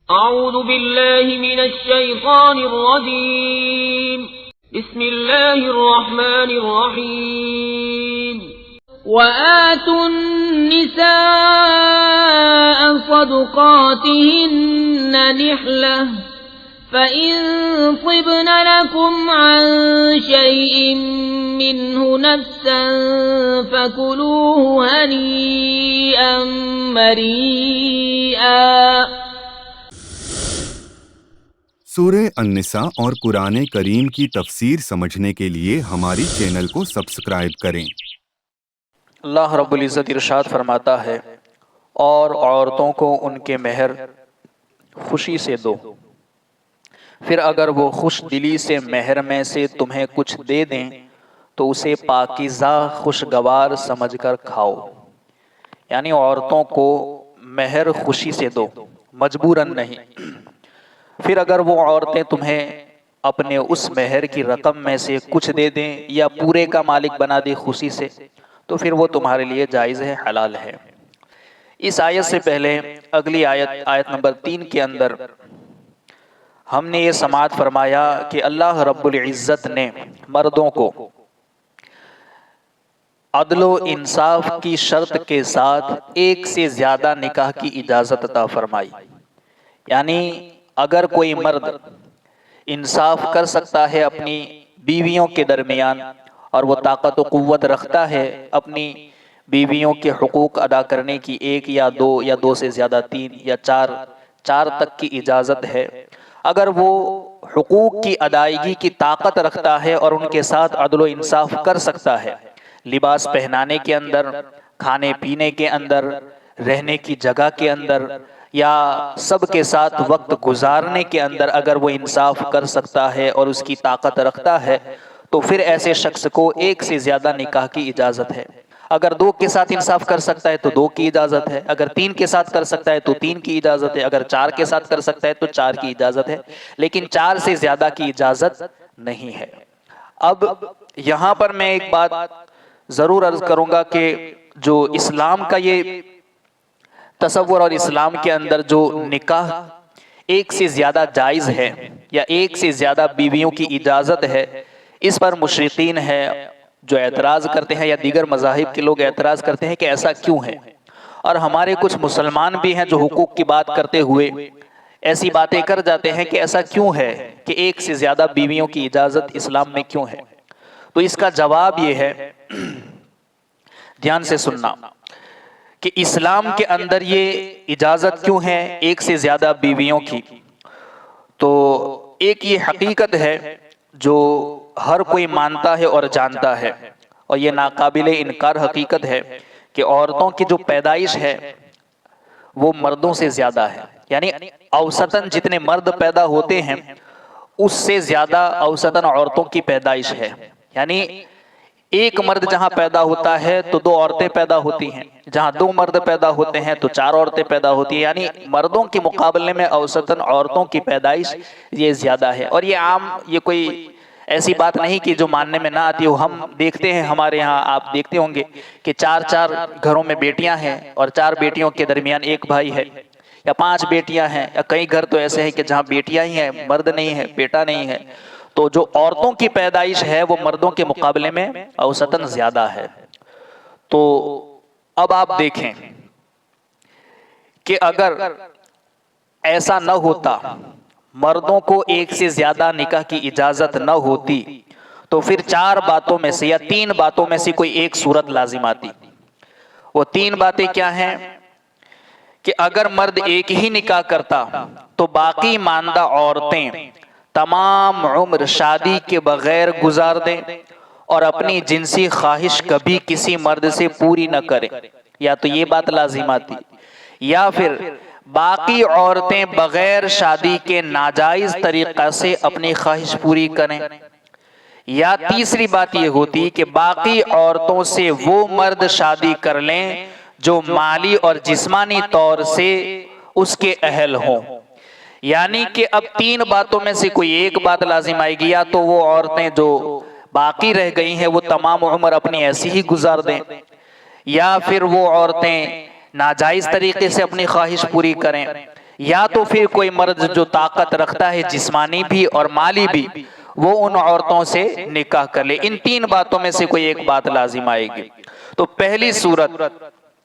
أعوذ بالله من الشيطان الرجيم. بسم الله الرحمن الرحيم. وآتوا النساء صدقاتهن نحلة فإن طبن لكم عن شيء منه نفسا فكلوه هنيئا مريئا. سورہ النساء اور قرآن کریم کی تفسیر سمجھنے کے لیے ہماری چینل کو سبسکرائب کریں۔ اللہ رب العزت ارشاد فرماتا ہے، اور عورتوں کو ان کے مہر خوشی سے دو، پھر اگر وہ خوش دلی سے مہر میں سے تمہیں کچھ دے دیں تو اسے پاکیزہ خوشگوار سمجھ کر کھاؤ۔ یعنی عورتوں کو مہر خوشی سے دو، مجبوراً نہیں۔ پھر اگر وہ عورتیں تمہیں اپنے اس مہر کی رقم میں سے کچھ دے دیں یا پورے کا مالک بنا دے خوشی سے، تو پھر وہ تمہارے لیے جائز ہے، حلال ہے۔ اس آیت سے پہلے اگلی آیت نمبر 3 کے اندر ہم نے یہ سماعت فرمایا کہ اللہ رب العزت نے مردوں کو عدل و انصاف کی شرط کے ساتھ ایک سے زیادہ نکاح کی اجازت عطا فرمائی۔ یعنی اگر کوئی مرد انصاف کر سکتا ہے اپنی بیویوں کے درمیان اور وہ طاقت و قوت رکھتا ہے اپنی بیویوں کے حقوق ادا کرنے کی، ایک یا دو سے زیادہ 3 یا 4 تک کی اجازت ہے، اگر وہ حقوق کی ادائیگی کی طاقت رکھتا ہے اور ان کے ساتھ عدل و انصاف کر سکتا ہے، لباس پہنانے کے اندر، کھانے پینے کے اندر، رہنے کی جگہ کے اندر، یا سب کے ساتھ وقت گزارنے کے اندر اگر وہ انصاف کر سکتا ہے اور اس کی طاقت رکھتا ہے، تو پھر ایسے شخص کو ایک سے زیادہ نکاح کی اجازت ہے۔ اگر 2 کے ساتھ انصاف کر سکتا ہے تو 2 کی اجازت ہے، اگر 3 کے ساتھ کر سکتا ہے تو 3 کی اجازت ہے، اگر 4 کے ساتھ کر سکتا ہے تو 4 کی اجازت ہے، لیکن 4 سے زیادہ کی اجازت نہیں ہے۔ اب یہاں پر میں ایک بات ضرور عرض کروں گا کہ جو اسلام کا یہ تصور اور اسلام کے اندر جو نکاح ایک سے زیادہ جائز ہے یا ایک سے زیادہ بیویوں کی اجازت ہے، اس پر مشرقین ہے جو اعتراض کرتے ہیں یا دیگر مذاہب کے لوگ اعتراض کرتے ہیں کہ ایسا کیوں ہے، اور ہمارے کچھ مسلمان بھی ہیں جو حقوق کی بات کرتے ہوئے ایسی باتیں کر جاتے ہیں کہ ایسا کیوں ہے کہ ایک سے زیادہ بیویوں کی اجازت اسلام میں کیوں ہے۔ تو اس کا جواب یہ ہے، دھیان سے سننا، کہ اسلام کے اندر یہ اجازت کیوں ہے ایک سے زیادہ بیویوں کی۔ تو ایک یہ حقیقت ہے جو ہر کوئی مانتا ہے اور جانتا ہے، اور یہ ناقابل انکار حقیقت ہے کہ عورتوں کی جو پیدائش ہے وہ مردوں سے زیادہ ہے۔ یعنی اوسطاً جتنے مرد پیدا ہوتے ہیں اس سے زیادہ اوسطاً عورتوں کی پیدائش ہے۔ یعنی ایک مرد جہاں پیدا ہوتا ہے تو 2 عورتیں پیدا ہوتی ہیں، جہاں 2 مرد پیدا ہوتے ہیں تو 4 عورتیں پیدا ہوتی ہیں۔ یعنی مردوں کے مقابلے میں اوسطاً عورتوں کی پیدائش یہ زیادہ ہے، اور یہ عام، یہ کوئی ایسی بات نہیں کہ جو ماننے میں نہ آتی ہو۔ ہم دیکھتے ہیں ہمارے یہاں، آپ دیکھتے ہوں گے کہ 4 گھروں میں بیٹیاں ہیں اور 4 بیٹیوں کے درمیان ایک بھائی ہے، یا 5 بیٹیاں ہیں، یا کئی گھر تو ایسے ہیں کہ جہاں بیٹیاں ہی ہیں، مرد نہیں ہے، بیٹا نہیں ہے۔ تو جو عورتوں کی پیدائش ہے وہ مردوں کے مقابلے میں اوسطاً زیادہ ہے۔ تو اب آپ دیکھیں کہ اگر ایسا نہ ہوتا، مردوں کو ایک سے زیادہ نکاح کی اجازت نہ ہوتی، تو پھر 4 باتوں میں سے یا 3 باتوں میں سے کوئی ایک صورت لازم آتی۔ وہ 3 باتیں کیا ہیں؟ کہ اگر مرد ایک ہی نکاح کرتا تو باقی ماندہ عورتیں تمام عمر شادی کے بغیر گزار دیں اور اپنی جنسی خواہش کبھی کسی مرد سے پوری نہ کریں، یا تو یہ بات لازم آتی، یا پھر باقی عورتیں بغیر شادی کے ناجائز طریقہ سے اپنی خواہش پوری کریں، یا تیسری بات یہ ہوتی کہ باقی عورتوں سے وہ مرد شادی کر لیں جو مالی اور جسمانی طور سے اس کے اہل ہوں۔ یعنی کہ اب 3 باتوں میں سے کوئی ایک بات لازم آئے گی، یا تو وہ عورتیں جو باقی رہ گئی ہیں وہ تمام عمر اپنی ایسی ہی گزار دیں، یا پھر وہ عورتیں ناجائز طریقے سے اپنی خواہش پوری کریں، یا تو پھر کوئی مرد جو طاقت رکھتا ہے جسمانی بھی اور مالی بھی، وہ ان عورتوں سے نکاح کر لے۔ ان تین باتوں میں سے کوئی ایک بات لازم آئے گی۔ تو پہلی صورت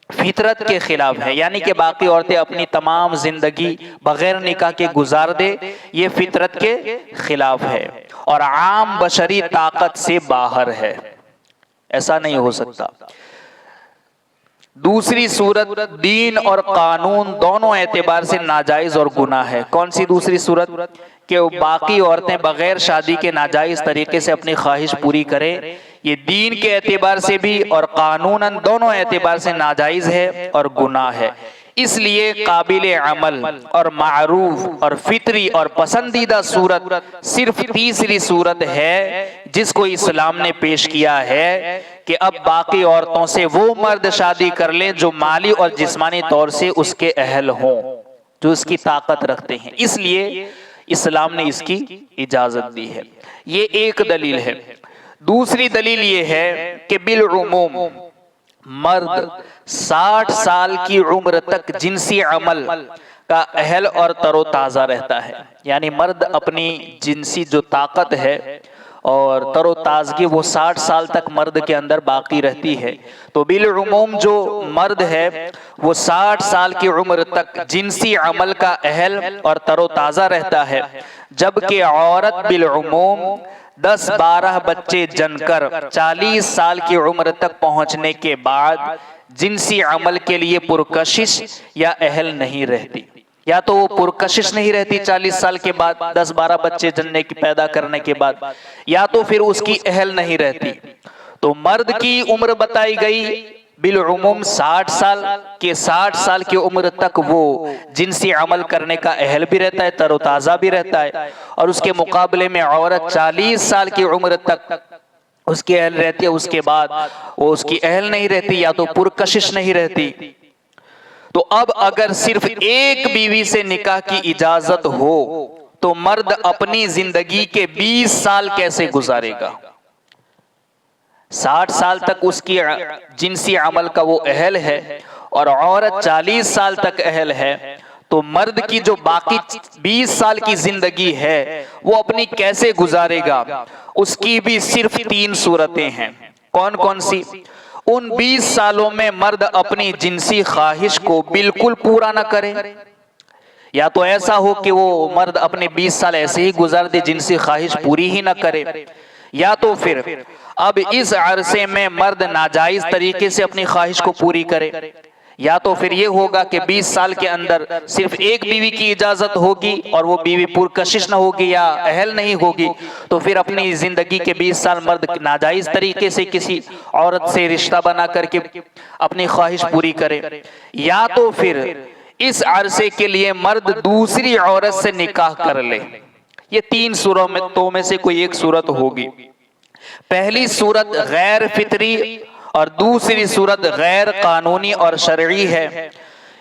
فطرت کے خلاف ہے، یعنی کہ باقی عورتیں اپنی تمام زندگی بغیر نکاح کے گزار دے، یہ فطرت کے خلاف ہے اور عام بشری طاقت سے باہر ہے، ایسا نہیں ہو سکتا۔ دوسری صورت دین اور قانون دونوں اعتبار سے ناجائز اور گناہ ہے۔ کون سی دوسری صورت؟ کہ باقی عورتیں بغیر شادی کے ناجائز طریقے سے اپنی خواہش پوری کریں، یہ دین کے اعتبار سے بھی اور قانوناً دونوں اعتبار سے ناجائز ہے اور گناہ ہے۔ اس لیے قابل عمل اور معروف اور فطری اور پسندیدہ صورت صرف تیسری صورت ہے جس کو اسلام نے پیش کیا ہے کہ اب باقی عورتوں سے وہ مرد شادی کر لیں جو مالی اور جسمانی طور سے اس کے اہل ہوں، جو اس کی طاقت رکھتے ہیں، اس لیے اسلام نے اس کی اجازت دی ہے۔ یہ ایک دلیل ہے۔ دوسری دلیل یہ ہے کہ بالعموم مرد 60 سال کی عمر تک جنسی عمل کا اہل اور تر و تازہ رہتا ہے، یعنی مرد اپنی جنسی جو طاقت ہے اور تر و تازگی وہ 60 سال تک مرد کے اندر باقی رہتی ہے۔ تو بالعموم جو مرد ہے وہ 60 سال کی عمر تک جنسی عمل کا اہل اور تر و تازہ رہتا ہے، جبکہ عورت بالعموم 10-12 بچے جن کر 40 سال کی عمر تک پہنچنے کے بعد جنسی عمل کے لیے پرکشش یا اہل نہیں رہتی، یا تو وہ پرکشش نہیں رہتی 40 سال کے بعد 10-12 بچے جننے کی پیدا کرنے کے بعد، یا تو پھر اس کی اہل نہیں رہتی۔ تو مرد کی عمر بتائی گئی بالعموم 60 سال کے 60 سال کی عمر تک وہ جنسی عمل کرنے کا اہل بھی رہتا ہے، تر و تازہ بھی رہتا ہے، اور اس کے مقابلے میں عورت 40 سال کی عمر تک اس کی اہل رہتی ہے، اس کے بعد وہ اس کی اہل نہیں رہتی یا تو پرکشش نہیں رہتی۔ تو اب اگر صرف ایک بیوی سے نکاح کی اجازت ہو تو مرد اپنی زندگی کے 20 سال کیسے گزارے گا؟ 60 سال تک اس کی جنسی عمل کا وہ اہل ہے اور عورت 40 سال تک اہل ہے، تو مرد کی جو باقی 20 سال کی زندگی ہے وہ اپنی کیسے گزارے گا؟ اس کی بھی صرف 3 صورتیں ہیں۔ کون کون سی؟ ان 20 سالوں میں مرد اپنی جنسی خواہش کو بالکل پورا نہ کرے، یا تو ایسا ہو کہ وہ مرد اپنے 20 سال ایسے ہی گزار دے، جنسی خواہش پوری ہی نہ کرے، یا تو پھر اب اس عرصے میں مرد ناجائز طریقے سے اپنی خواہش کو پوری کرے، یا تو پھر یہ ہوگا کہ 20 سال کے اندر صرف ایک بیوی کی اجازت ہوگی اور وہ بیوی پرکشش نہ ہوگی یا اہل نہیں ہوگی، تو پھر اپنی زندگی کے 20 سال مرد ناجائز طریقے سے کسی عورت سے رشتہ بنا کر کے اپنی خواہش پوری کرے، یا تو پھر اس عرصے کے لیے مرد دوسری عورت سے نکاح کر لے۔ یہ 3 صورتوں میں سے کوئی ایک صورت ہوگی۔ پہلی صورت غیر فطری اور دوسری صورت غیر قانونی اور شرعی ہے،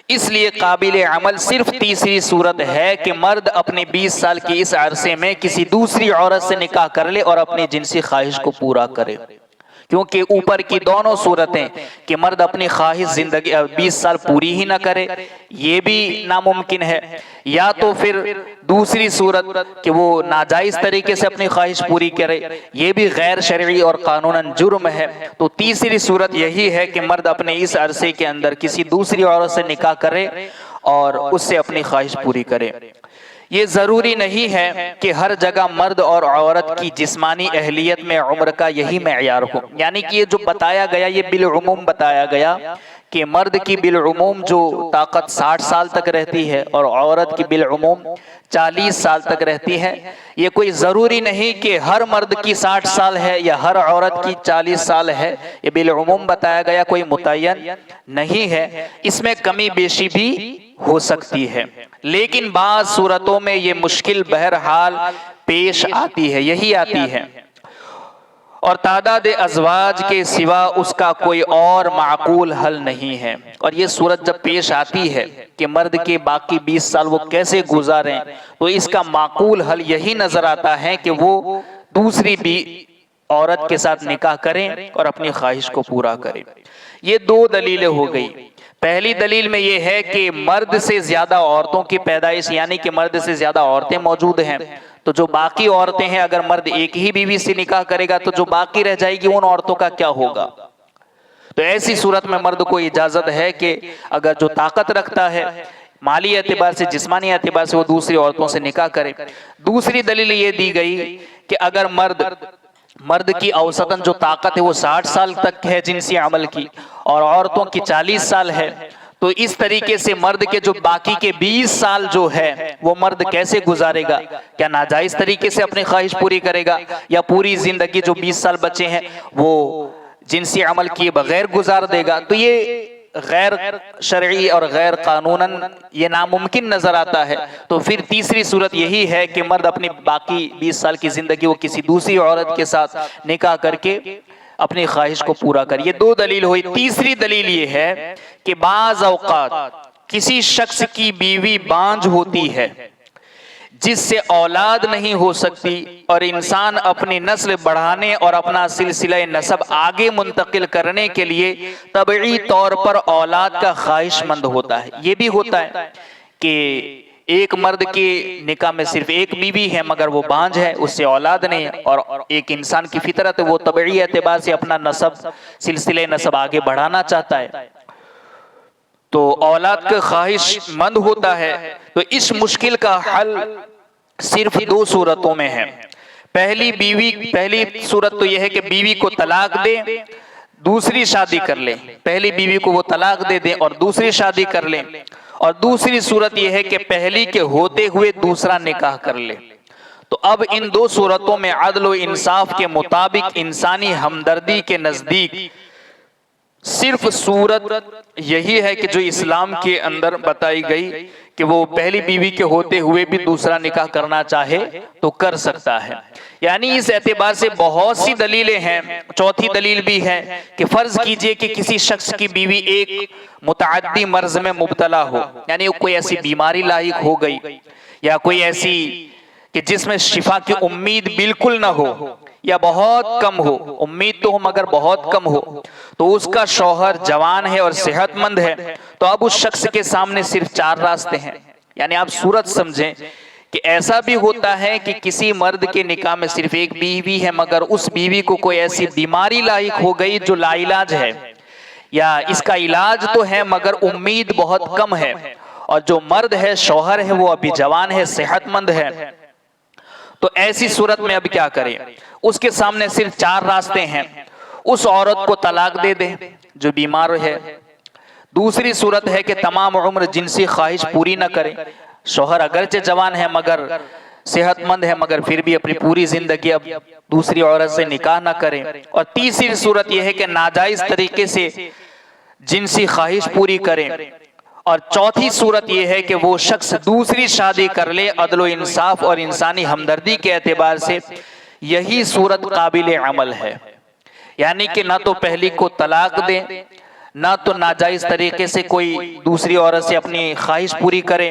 اس لیے قابل عمل صرف تیسری صورت ہے کہ مرد اپنے 20 سال کی اس عرصے میں کسی دوسری عورت سے نکاح کر لے اور اپنی جنسی خواہش کو پورا کرے، کیونکہ اوپر کی دونوں صورتیں کہ مرد اپنی خواہش زندگی 20 سال پوری ہی نہ کرے یہ بھی ناممکن ہے، یا تو پھر دوسری صورت کہ وہ ناجائز طریقے سے اپنی خواہش پوری کرے، یہ بھی غیر شرعی اور قانوناً جرم ہے۔ تو تیسری صورت یہی ہے کہ مرد اپنے اس عرصے کے اندر کسی دوسری عورت سے نکاح کرے اور اس سے اپنی خواہش پوری کرے۔ یہ ضروری نہیں ہے کہ ہر جگہ مرد اور عورت کی جسمانی اہلیت میں عمر کا یہی معیار ہو، یعنی کہ یہ جو بتایا گیا یہ بالعموم بتایا گیا کہ مرد کی بالعموم جو طاقت 60 سال تک رہتی ہے اور عورت کی بالعموم 40 سال تک رہتی ہے، یہ کوئی ضروری نہیں کہ ہر مرد کی 60 سال ہے یا ہر عورت کی 40 سال ہے، یہ بالعموم بتایا گیا، کوئی متعین نہیں ہے، اس میں کمی بیشی بھی ہو سکتی ہے، لیکن بعض صورتوں میں یہ مشکل بہرحال پیش آتی ہے، یہی آتی ہے، اور تعداد ازواج کے سوا اس کا کوئی اور معقول حل نہیں ہے۔ اور یہ صورت جب پیش آتی ہے کہ مرد کے باقی 20 سال وہ کیسے گزاریں، تو اس کا معقول حل یہی نظر آتا ہے کہ وہ دوسری بھی عورت کے ساتھ نکاح کریں اور اپنی خواہش کو پورا کریں۔ یہ 2 دلیلیں ہو گئی۔ پہلی دلیل میں یہ ہے کہ مرد سے زیادہ عورتوں کی پیدائش، یعنی کہ مرد سے زیادہ عورتیں موجود ہیں، تو جو باقی عورتیں ہیں اگر مرد ایک ہی بیوی سے نکاح کرے گا تو جو باقی رہ جائے گی ان عورتوں کا کیا ہوگا؟ تو ایسی صورت میں مرد کو اجازت ہے کہ اگر جو طاقت رکھتا ہے مالی اعتبار سے، جسمانی اعتبار سے، وہ دوسری عورتوں سے نکاح کرے۔ دوسری دلیل یہ دی گئی کہ اگر مرد کی اوسطاً جو طاقت ہے وہ 60 سال تک ہے جنسی عمل کی، اور عورتوں کی 40 سال ہے، تو اس طریقے سے مرد کے جو باقی کے 20 سال جو ہے وہ مرد کیسے گزارے گا؟ کیا ناجائز طریقے سے اپنی خواہش پوری کرے گا، یا پوری زندگی جو 20 سال بچے ہیں وہ جنسی عمل کیے بغیر گزار دے گا؟ تو یہ غیر شرعی اور غیر قانوناً یہ ناممکن نظر آتا ہے۔ تو پھر تیسری صورت یہی ہے کہ مرد اپنی باقی 20 سال کی زندگی وہ کسی دوسری عورت کے ساتھ نکاح کر کے اپنی خواہش کو پورا کر۔ یہ دو دلیل ہوئی۔ تیسری دلیل یہ ہے کہ بعض اوقات کسی شخص کی بیوی بانجھ ہوتی ہے جس سے اولاد نہیں ہو سکتی، اور انسان اپنی نسل بڑھانے اور اپنا سلسلہ نسب آگے منتقل کرنے کے لیے طبعی طور پر اولاد کا خواہش مند ہوتا ہے۔ یہ بھی ہوتا ہے کہ ایک مرد کے نکاح میں صرف ایک بیوی ہے مگر وہ بانجھ ہے، اس سے اولاد نہیں ہے، اور ایک انسان کی فطرت ہے وہ طبعی اعتبار سے اپنا نسب، سلسلہ نسب آگے بڑھانا چاہتا ہے، تو اولاد کا خواہش مند ہوتا ہے۔ تو اس مشکل کا حل صرف دو صورتوں میں ہے۔ پہلی صورت تو یہ ہے کہ بیوی کو طلاق دے، دوسری شادی کر لے۔ پہلی بیوی کو وہ طلاق دے دیں اور دوسری شادی کر لیں، اور دوسری صورت یہ ہے کہ پہلی کے ہوتے ہوئے دوسرا نکاح کر لے۔ تو اب ان دو صورتوں میں عدل و انصاف کے مطابق انسانی ہمدردی کے نزدیک صرف صورت یہی ہے کہ جو اسلام کے اندر بتائی گئی کہ وہ پہلی بیوی کے ہوتے ہوئے بھی دوسرا نکاح کرنا چاہے تو کر سکتا ہے۔ یعنی اس اعتبار سے بہت سی دلیلیں ہیں۔ چوتھی دلیل بھی ہے کہ فرض کیجئے کہ کسی شخص کی بیوی ایک متعدی مرض میں مبتلا ہو، یعنی کوئی ایسی بیماری لاحق ہو گئی، یا کوئی ایسی کہ جس میں شفا کی امید بالکل نہ ہو، یا بہت کم ہو، امید تو ہو مگر بہت کم ہو، تو اس کا شوہر جوان ہے اور صحت مند ہے، تو اب اس شخص کے سامنے صرف 4 راستے ہیں۔ یعنی آپ صورت سمجھیں کہ ایسا بھی ہوتا ہے کہ کسی مرد کے نکاح میں صرف ایک بیوی ہے مگر اس بیوی کو کوئی ایسی بیماری لاحق ہو گئی جو لا علاج ہے، یا اس کا علاج تو ہے مگر امید بہت کم ہے، اور جو مرد ہے شوہر ہے وہ ابھی جوان ہے، صحت مند ہے، تو ایسی صورت میں اب کیا کریں؟ اس کے سامنے صرف 4 راستے ہیں۔ اس عورت کو طلاق دے دے جو بیمار ہے۔ دوسری صورت ہے کہ تمام عمر جنسی خواہش پوری نہ کرے، شوہر اگرچہ جوان ہے مگر صحت مند ہے، مگر پھر بھی اپنی پوری زندگی اب دوسری عورت سے نکاح نہ کرے۔ اور تیسری صورت یہ ہے کہ ناجائز طریقے سے جنسی خواہش پوری کرے۔ اور چوتھی صورت یہ ہے کہ وہ شخص دوسری شادی کر لے۔ عدل و انصاف اور انسانی ہمدردی کے اعتبار سے یہی صورت قابل عمل ہے، یعنی کہ نہ تو پہلی کو طلاق دے، نہ تو ناجائز طریقے سے کوئی دوسری عورت سے اپنی خواہش پوری کرے،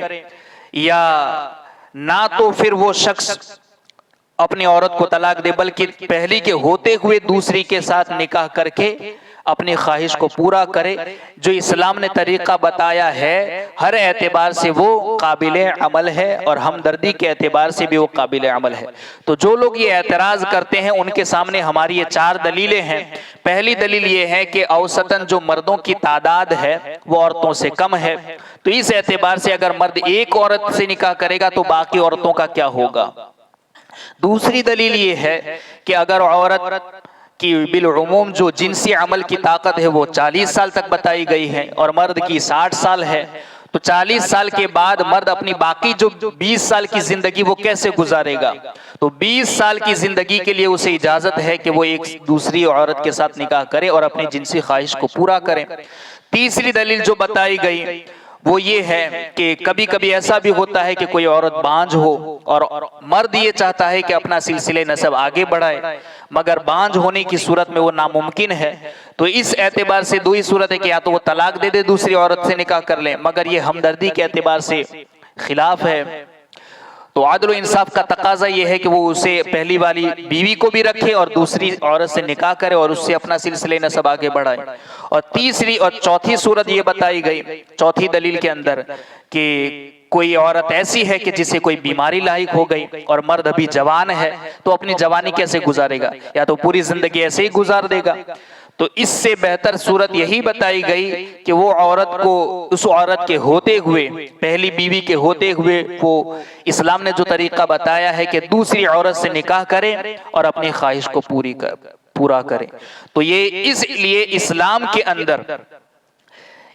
یا نہ تو پھر وہ شخص اپنی عورت کو طلاق دے بلکہ پہلی کے ہوتے ہوئے دوسری کے ساتھ نکاح کر کے اپنی خواہش کو پورا کرے۔ جو اسلام نے طریقہ بتایا ہے ہر اعتبار سے وہ قابل عمل ہے، اور ہمدردی کے اعتبار سے بھی وہ قابل عمل ہے۔ تو جو لوگ یہ اعتراض کرتے ہیں ان کے سامنے ہماری یہ 4 دلیلیں ہیں۔ پہلی دلیل یہ ہے کہ اوسطاً جو مردوں کی تعداد ہے وہ عورتوں سے کم ہے، تو اس اعتبار سے اگر مرد ایک عورت سے نکاح کرے گا تو باقی عورتوں کا کیا ہوگا؟ دوسری دلیل یہ ہے کہ اگر عورت کی بالعموم جو جنسی عمل کی طاقت ہے وہ 40 سال تک بتائی گئی ہے اور مرد کی 60 سال ہے، تو 40 سال کے بعد مرد اپنی باقی جو 20 سال کی زندگی وہ کیسے گزارے گا؟ تو 20 سال کی زندگی کے لیے اسے اجازت ہے کہ وہ ایک دوسری عورت کے ساتھ نکاح کرے اور اپنی جنسی خواہش کو پورا کرے۔ تیسری دلیل جو بتائی گئی وہ یہ ہے کہ کبھی کبھی ایسا بھی ہوتا ہے کہ کوئی عورت بانجھ ہو اور مرد یہ چاہتا ہے کہ اپنا سلسلہ نسب آگے بڑھائے، مگر بانجھ ہونے کی صورت میں وہ ناممکن ہے، تو اس اعتبار سے 2 ہی صورت ہے کہ یا تو وہ طلاق دے دے دوسری عورت سے نکاح کر لیں، مگر یہ ہمدردی کے اعتبار سے خلاف ہے۔ تو تو عدل و انصاف کا تقاضا یہ ہے کہ وہ اسے پہلی والی بیوی کو بھی رکھے اور دوسری عورت سے نکاح کرے اور اس سے اپنا سلسلہ نسب آگے بڑھائے. اور تیسری اور چوتھی صورت یہ بتائی گئی چوتھی دلیل کے اندر کہ کوئی عورت ایسی ہے کہ جسے کوئی بیماری لاحق ہو گئی اور مرد ابھی جوان ہے تو اپنی جوانی کیسے گزارے گا, یا تو پوری زندگی ایسے ہی گزار دے گا. تو اس سے بہتر صورت یہی بتائی گئی کہ وہ عورت کو اس عورت کے ہوتے ہوئے, پہلی بیوی کے ہوتے ہوئے, وہ اسلام نے جو طریقہ بتایا ہے کہ دوسری عورت سے نکاح کرے اور اپنی خواہش کو پورا کرے. تو یہ اس لیے اسلام کے اندر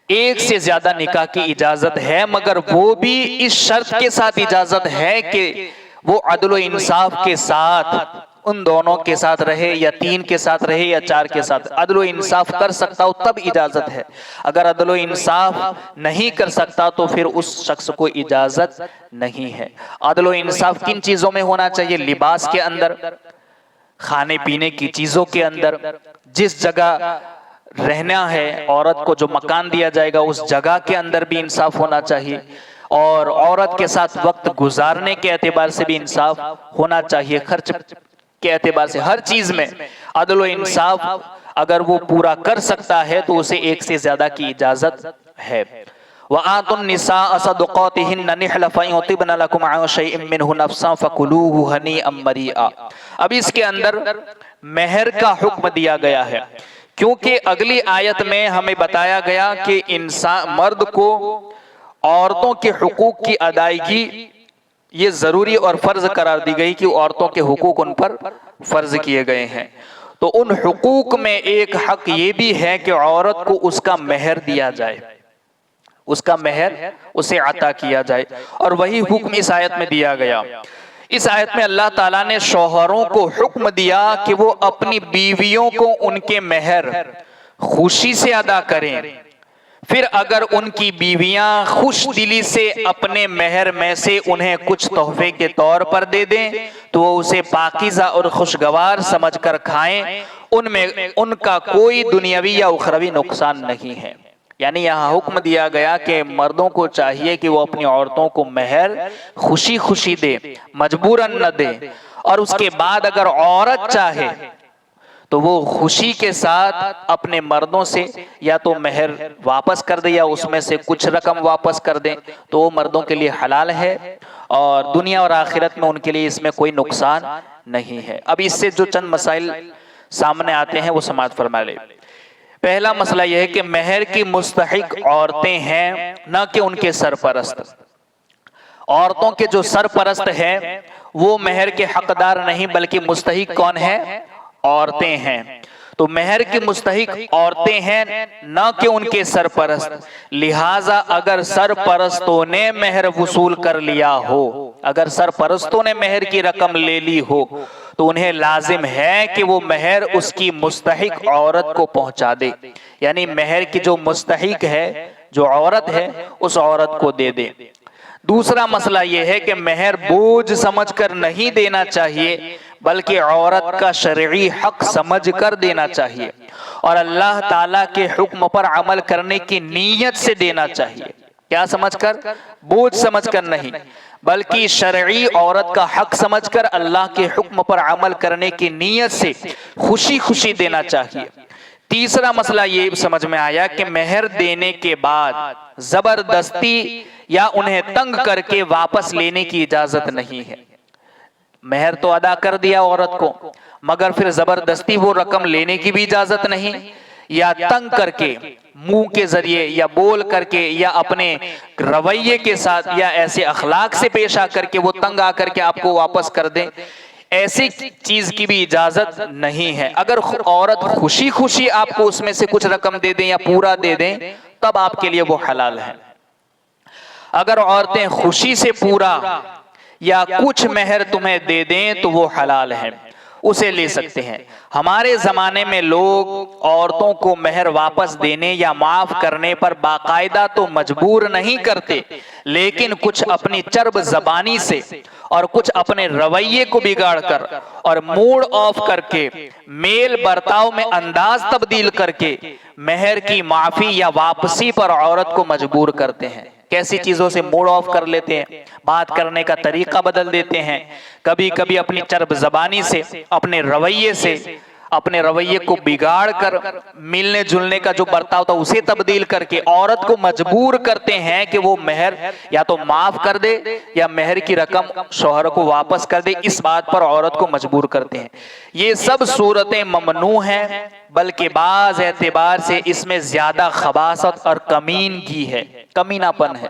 ایک سے زیادہ نکاح کی اجازت ہے, مگر وہ بھی اس شرط کے ساتھ اجازت ہے کہ وہ عدل و انصاف کے ساتھ ان دونوں کے ساتھ رہے, یا 3 کے ساتھ رہے یا 4 کے ساتھ. عدل و انصاف کر سکتا ہو تب اجازت ہے, اگر عدل و انصاف نہیں کر سکتا تو پھر اس شخص کو اجازت نہیں ہے. عدل و انصاف کن چیزوں میں ہونا چاہیے؟ لباس کے اندر, کھانے پینے کی چیزوں کے اندر, جس جگہ رہنا ہے عورت کو جو مکان دیا جائے گا اس جگہ کے اندر بھی انصاف ہونا چاہیے, اور عورت کے ساتھ وقت گزارنے کے اعتبار سے بھی انصاف ہونا چاہیے, خرچ کے اعتبار سے, ہر چیز میں عدل و انصاف اگر وہ پورا کر سکتا ہے تو اسے ایک سے زیادہ کی اجازت ہے. وَآتُوا النِّسَاءَ صَدُقَاتِهِنَّ نِحْلَ فَإِن طِبْنَ لَكُمْ عَن شَيْءٍ مِّنْهُ نَفْسًا فَكُلُوهُ هَنِيئًا مَرِيئًا. اب اس کے اندر مہر کا حکم دیا گیا ہے, کیونکہ اگلی آیت میں ہمیں بتایا گیا کہ مرد کو عورتوں کے حقوق کی ادائیگی یہ ضروری اور فرض قرار دی گئی کہ عورتوں کے حقوق ان پر فرض کیے گئے ہیں. تو ان حقوق میں ایک حق یہ بھی ہے کہ عورت کو اس کا مہر دیا جائے, اس کا مہر اسے عطا کیا جائے, اور وہی حکم اس آیت میں دیا گیا. اس آیت میں اللہ تعالیٰ نے شوہروں کو حکم دیا کہ وہ اپنی بیویوں کو ان کے مہر خوشی سے ادا کریں. پھر اگر ان کی بیویاں خوش دلی سے اپنے مہر میں سے انہیں کچھ تحفے کے طور پر دے دیں تو وہ اسے پاکیزہ اور خوشگوار سمجھ کر کھائیں, ان میں ان کا کوئی دنیاوی یا اخروی نقصان نہیں ہے. یعنی یہاں حکم دیا گیا کہ مردوں کو چاہیے کہ وہ اپنی عورتوں کو مہر خوشی خوشی دے, مجبوراً نہ دے, اور اس کے بعد اگر عورت چاہے تو وہ خوشی کے ساتھ اپنے مردوں سے یا تو مہر واپس کر دے یا اس میں سے کچھ رقم واپس کر دیں, تو وہ مردوں کے لیے حلال ہے اور دنیا اور آخرت میں ان کے لیے اس میں کوئی نقصان نہیں ہے. اب اس سے جو چند مسائل سامنے آتے ہیں وہ سماعت فرما لیں. پہلا مسئلہ یہ ہے کہ مہر کی مستحق عورتیں ہیں, نہ کہ ان کے سرپرست. عورتوں کے جو سرپرست ہیں وہ مہر کے حقدار نہیں بلکہ مستحق کون ہے؟ عورتیں ہیں. تو مہر کی مستحق عورتیں ہیں نہ کہ ان کے سرپرست. لہٰذا اگر سرپرستوں نے مہر وصول کر لیا ہو, اگر سرپرستوں نے مہر کی رقم لے لی ہو تو انہیں لازم ہے کہ وہ مہر اس کی مستحق عورت کو پہنچا دے. یعنی مہر کی جو مستحق ہے, جو عورت ہے, اس عورت کو دے دے. دوسرا مسئلہ یہ ہے کہ مہر بوجھ سمجھ کر نہیں دینا چاہیے بلکہ عورت کا شرعی حق سمجھ کر دینا چاہیے, اور اللہ تعالیٰ کے حکم پر عمل کرنے کی نیت سے دینا چاہیے. کیا سمجھ کر؟ بوجھ سمجھ کر نہیں, بلکہ شرعی عورت کا حق سمجھ کر اللہ کے حکم پر عمل کرنے کی نیت سے خوشی خوشی دینا چاہیے. تیسرا مسئلہ یہ سمجھ میں آیا کہ مہر دینے کے بعد زبردستی یا انہیں تنگ کر کے واپس لینے کی اجازت نہیں ہے. مہر تو ادا کر دیا عورت کو, مگر پھر زبردستی وہ رقم لینے کی بھی اجازت نہیں, یا تنگ کر کے منہ کے ذریعے یا بول کر کے یا اپنے رویے کے ساتھ یا ایسے اخلاق سے پیش آ کر کے وہ تنگ آ کر کے آپ کو واپس کر دیں, ایسی چیز کی بھی اجازت نہیں ہے. اگر عورت خوشی خوشی آپ کو اس میں سے کچھ رقم دے دیں یا پورا دے دیں تب آپ کے لیے وہ حلال ہے. اگر عورتیں خوشی سے پورا یا کچھ مہر تمہیں دے دیں تو وہ حلال ہے, اسے لے سکتے ہیں. ہمارے زمانے میں لوگ عورتوں کو مہر واپس دینے یا معاف کرنے پر باقاعدہ تو مجبور نہیں کرتے, لیکن کچھ اپنی چرب زبانی سے اور کچھ اپنے رویے کو بگاڑ کر اور موڈ آف کر کے, میل برتاؤ میں انداز تبدیل کر کے مہر کی معافی یا واپسی پر عورت کو مجبور کرتے ہیں. کیسی چیزوں سے موڈ آف کر لیتے ہیں، بات کرنے کا طریقہ بدل دیتے ہیں، کبھی کبھی اپنی چرب زبانی سے، اپنے رویے سے، اپنے رویے کو بگاڑ کر، ملنے جلنے کا جو برتاؤ تھا اسے تبدیل کر کے عورت کو مجبور کرتے ہیں کہ وہ مہر یا تو معاف کر دے یا مہر کی رقم شوہر کو واپس کر دے، اس بات پر عورت کو مجبور کرتے ہیں۔ یہ سب صورتیں ممنوع ہیں، بلکہ بعض اعتبار سے اس میں زیادہ خباثت اور کمینگی ہے، کمینہ پن ہے۔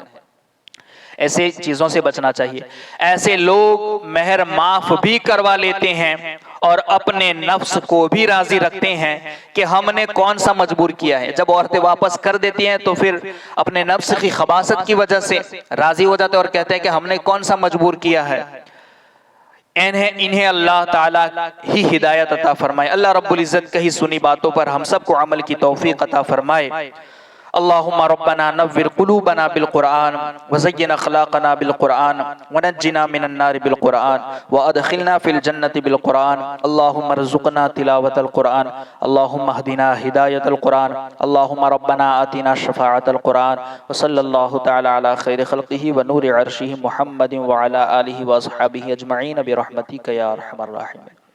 ایسے چیزوں سے بچنا چاہیے۔ ایسے لوگ مہر معاف بھی کروا لیتے ہیں اور اپنے نفس کو بھی راضی رکھتے ہیں کہ ہم نے کون سا مجبور کیا ہے۔ جب عورتیں واپس کر دیتی ہیں تو پھر اپنے نفس کی خباثت کی وجہ سے راضی ہو جاتے ہیں اور کہتے ہیں کہ ہم نے کون سا مجبور کیا ہے۔ انہیں اللہ تعالیٰ ہی ہدایت عطا فرمائے۔ اللہ رب العزت کہی سنی باتوں پر ہم سب کو عمل کی توفیق عطا فرمائے۔ اللہم ربنا نور قلوبنا بالقرآن وزین اخلاقنا بالقرآن ونجنا من النار بالقرآن وادخلنا فی الجنة بالقرآن اللہم ارزقنا تلاوت القرآن اللہم اہدنا ہدایت القرآن اللہم ربنا آتنا شفاعت القرآن وصلی اللہ تعالی علی خیر خلقہ ونور عرشہ محمد وعلی آلہ واصحابہ اجمعین برحمتک یا ارحم الراحمین۔